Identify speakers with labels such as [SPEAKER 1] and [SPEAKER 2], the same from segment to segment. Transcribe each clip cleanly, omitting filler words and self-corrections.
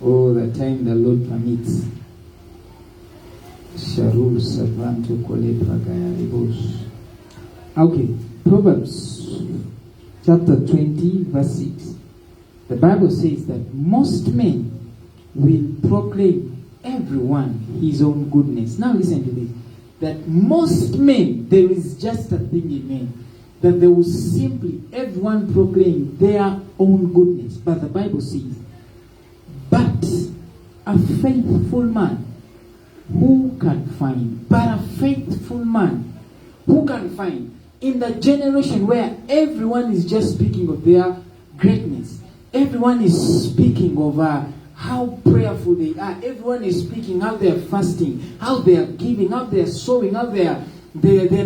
[SPEAKER 1] all the time the Lord permits. Sharul Savanto Kolepra Gayaribos. Okay, Proverbs chapter 20, verse 6. The Bible says that most men will proclaim everyone his own goodness. Now listen to this. That most men, there is just a thing in men, that they will simply, everyone proclaim their own goodness. But the Bible says, but a faithful man, who can find? But a faithful man, who can find? In the generation where everyone is just speaking of their greatness, everyone is speaking of how prayerful they are, everyone is speaking how they are fasting, how they are giving, how they are sowing, how they are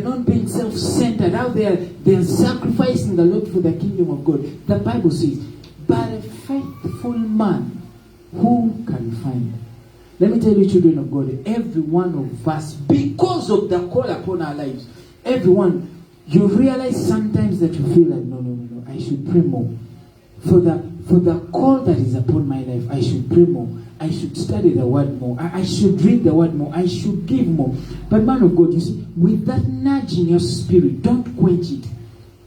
[SPEAKER 1] not being self-centered, how they are sacrificing the Lord for the kingdom of God. The Bible says, but a faithful man, who can find? Let me tell you, children of God, every one of us, because of the call upon our lives, everyone, you realize sometimes that you feel like, no, I should pray more. For the call that is upon my life, I should pray more. I should study the word more. I should read the word more. I should give more. But man of God, you see, with that nudge in your spirit, don't quench it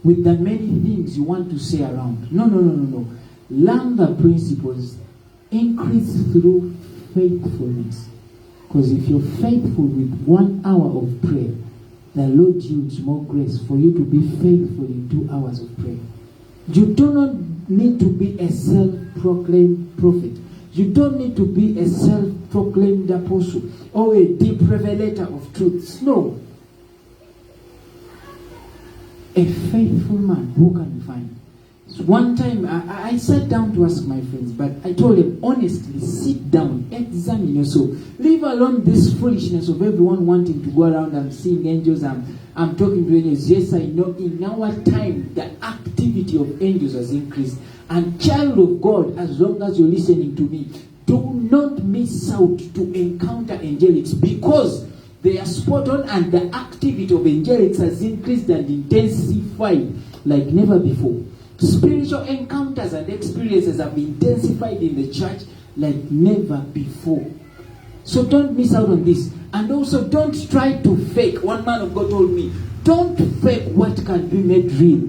[SPEAKER 1] with the many things you want to say around. No. Learn the principles. Increase through faithfulness. Because if you're faithful with 1 hour of prayer, the Lord yields more grace for you to be faithful in 2 hours of prayer. You do not need to be a self-proclaimed prophet. You don't need to be a self-proclaimed apostle or a deep revelator of truths. No. A faithful man, who can you find? So one time, I sat down to ask my friends, but I told them, honestly, sit down, examine yourself. Leave alone this foolishness of everyone wanting to go around and seeing angels. I'm talking to angels. Yes, I know in our time, the activity of angels has increased. And child of God, as long as you're listening to me, do not miss out to encounter angelics, because they are spot on and the activity of angelics has increased and intensified like never before. Spiritual encounters and experiences have intensified in the church like never before. So don't miss out on this. And also don't try to fake. One man of God told me, don't fake what can be made real.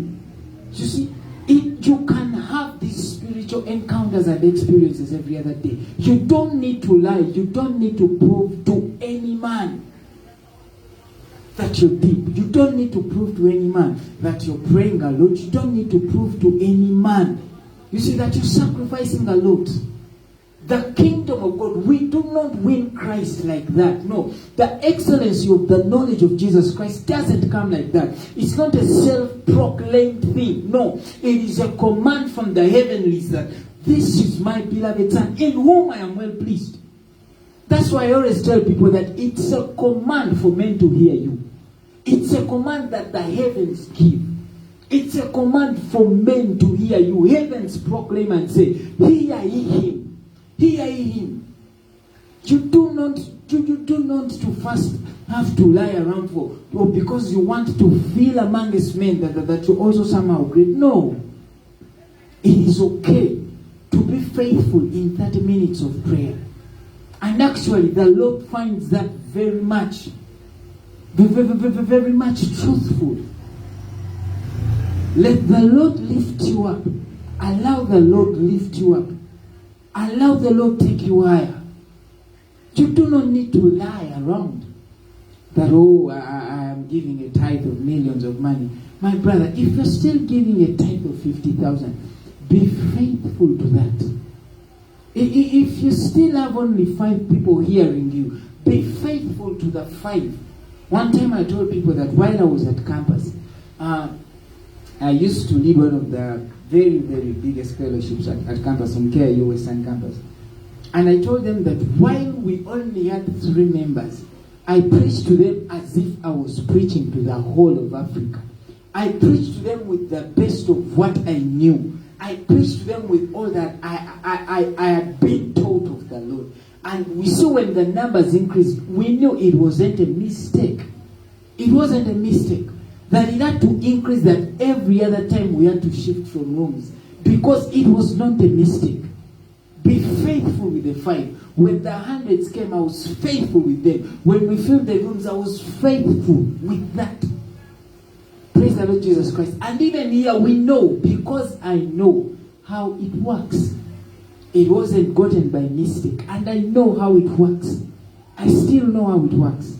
[SPEAKER 1] You see, you can have these spiritual encounters and experiences every other day. You don't need to lie. You don't need to prove to any man that you're deep. You don't need to prove to any man that you're praying a lot. You don't need to prove to any man, you see, that you're sacrificing a lot. The kingdom of God, we do not win Christ like that. No. The excellency of the knowledge of Jesus Christ doesn't come like that. It's not a self-proclaimed thing. No. It is a command from the heavenlies that this is my beloved Son, in whom I am well pleased. That's why I always tell people that it's a command for men to hear you. It's a command that the heavens give. It's a command for men to hear you. Heavens proclaim and say, hear ye him. Hear ye him. You do not to first have to lie around for, or because you want to feel amongst men that you're also somehow great. No. It is okay to be faithful in 30 minutes of prayer. And actually, the Lord finds that very much truthful. Let the Lord lift you up. Allow the Lord lift you up. Allow the Lord take you higher. You do not need to lie around that, I am giving a tithe of millions of money. My brother, if you're still giving a tithe of 50,000, be faithful to that. If you still have only 5 people hearing you, be faithful to the 5. One time I told people that while I was at campus, I used to lead one of the very, very biggest fellowships at campus, on KIU Western Campus. And I told them that while we only had 3 members, I preached to them as if I was preaching to the whole of Africa. I preached to them with the best of what I knew. I preached to them with all that I had been taught of the Lord. And we saw when the numbers increased, we knew it wasn't a mistake. It wasn't a mistake. That it had to increase, that every other time we had to shift from rooms. Because it was not a mistake. Be faithful with the 5. When the 100s came, I was faithful with them. When we filled the rooms, I was faithful with that. Praise the Lord Jesus Christ. And even here we know, because I know how it works. It wasn't gotten by mistake. And I know how it works. I still know how it works.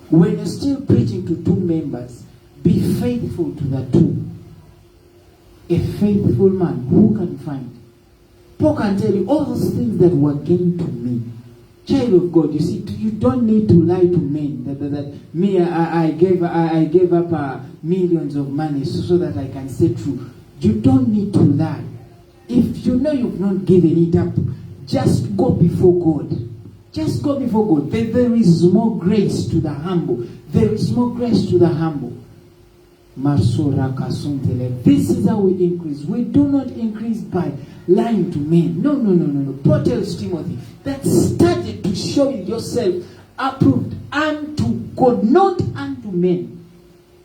[SPEAKER 1] When you're still preaching to 2 members, be faithful to the 2. A faithful man, who can find? Paul can tell you all those things that were gained to me. Child of God, you see, you don't need to lie to men. That me, I gave up millions of money so that I can stay true. You don't need to lie. If you know you've not given it up, just go before God. Just go before God. There is more grace to the humble. There is more grace to the humble. This is how we increase. We do not increase by lying to men. No. Paul tells Timothy that study to show yourself approved unto God, not unto men.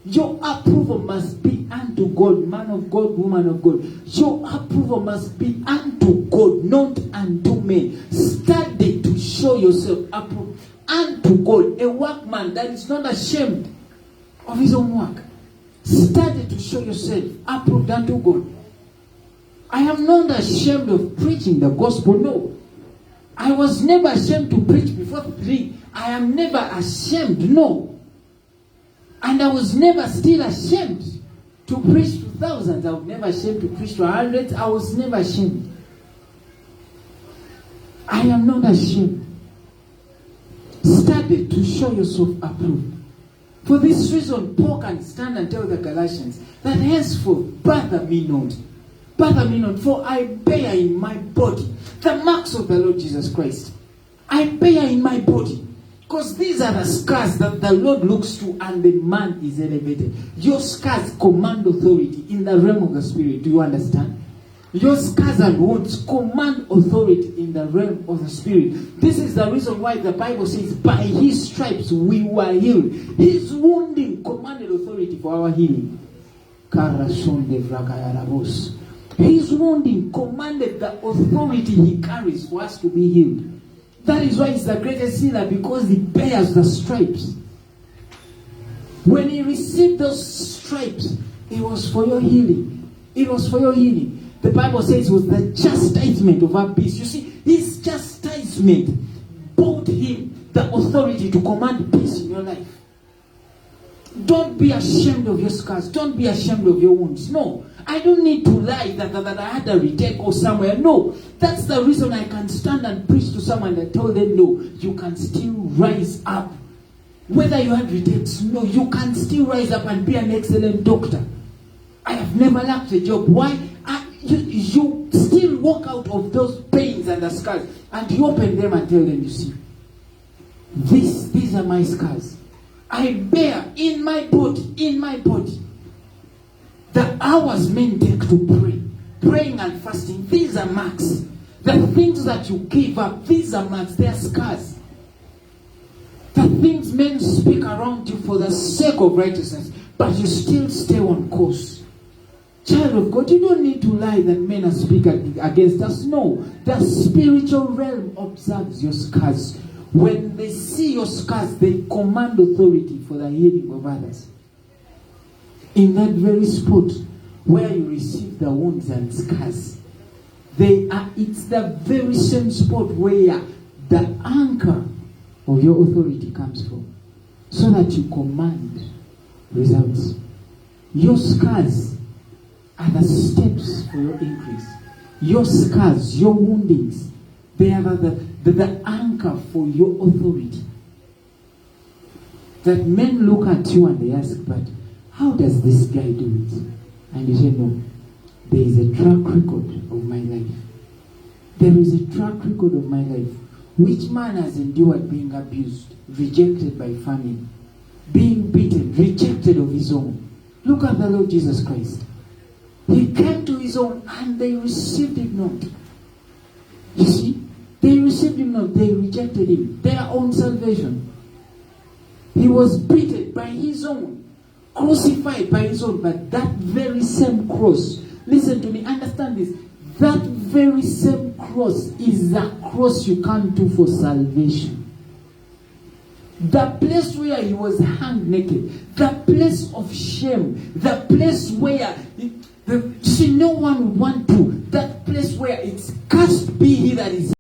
[SPEAKER 1] Your approval must be unto God, man of God, woman of God. Your approval must be unto God, not unto men. Study to show yourself approved unto God, a workman that is not ashamed of his own work. Study to show yourself approved unto God. I am not ashamed of preaching the gospel. No. I was never ashamed to preach before 3. I am never ashamed. No. And I was never still ashamed to preach to thousands. I was never ashamed to preach to hundreds. I was never ashamed. I am not ashamed. Study to show yourself approved. For this reason, Paul can stand and tell the Galatians that henceforth, bother me not. Bother me not, for I bear in my body the marks of the Lord Jesus Christ. I bear in my body. Because these are the scars that the Lord looks to and the man is elevated. Your scars command authority in the realm of the spirit. Do you understand? Your scars and wounds command authority in the realm of the spirit. This is the reason why the Bible says, by his stripes we were healed. His wounding commanded authority for our healing. His wounding commanded the authority he carries for us to be healed. That is why he's the greatest healer, because he bears the stripes. When he received those stripes, it was for your healing. It was for your healing. The Bible says it was the chastisement of our peace. You see, his chastisement brought him the authority to command peace in your life. Don't be ashamed of your scars. Don't be ashamed of your wounds. No, I don't need to lie that I had a retake or somewhere. No, that's the reason I can stand and preach to someone and tell them, no, you can still rise up. Whether you had retakes, no, you can still rise up and be an excellent doctor. I have never lacked a job. Why? You still walk out of those pains and the scars, and you open them and tell them, you see, these are my scars. I bear in my body, the hours men take to pray, praying and fasting. These are marks. The things that you give up, these are marks. They are scars. The things men speak around you for the sake of righteousness, but you still stay on course. Child of God, you don't need to lie that men are speaking against us. No, the spiritual realm observes your scars. When they see your scars, they command authority for the healing of others. In that very spot where you receive the wounds and scars, it's the very same spot where the anchor of your authority comes from, so that you command results. Your scars are the steps for your increase. Your scars, your woundings, they are the anchor for your authority. That men look at you and they ask, but how does this guy do it? And you say, no, there is a track record of my life. There is a track record of my life. Which man has endured being abused, rejected by family, being beaten, rejected of his own? Look at the Lord Jesus Christ. He came to his own and they received him not. You see, they received him not. They rejected him. Their own salvation. He was beaten by his own, crucified by his own. But that very same cross, listen to me, understand this. That very same cross is the cross you come to for salvation. The place where he was hung naked, the place of shame, the place where no one would want to, that place where it's cursed be he that is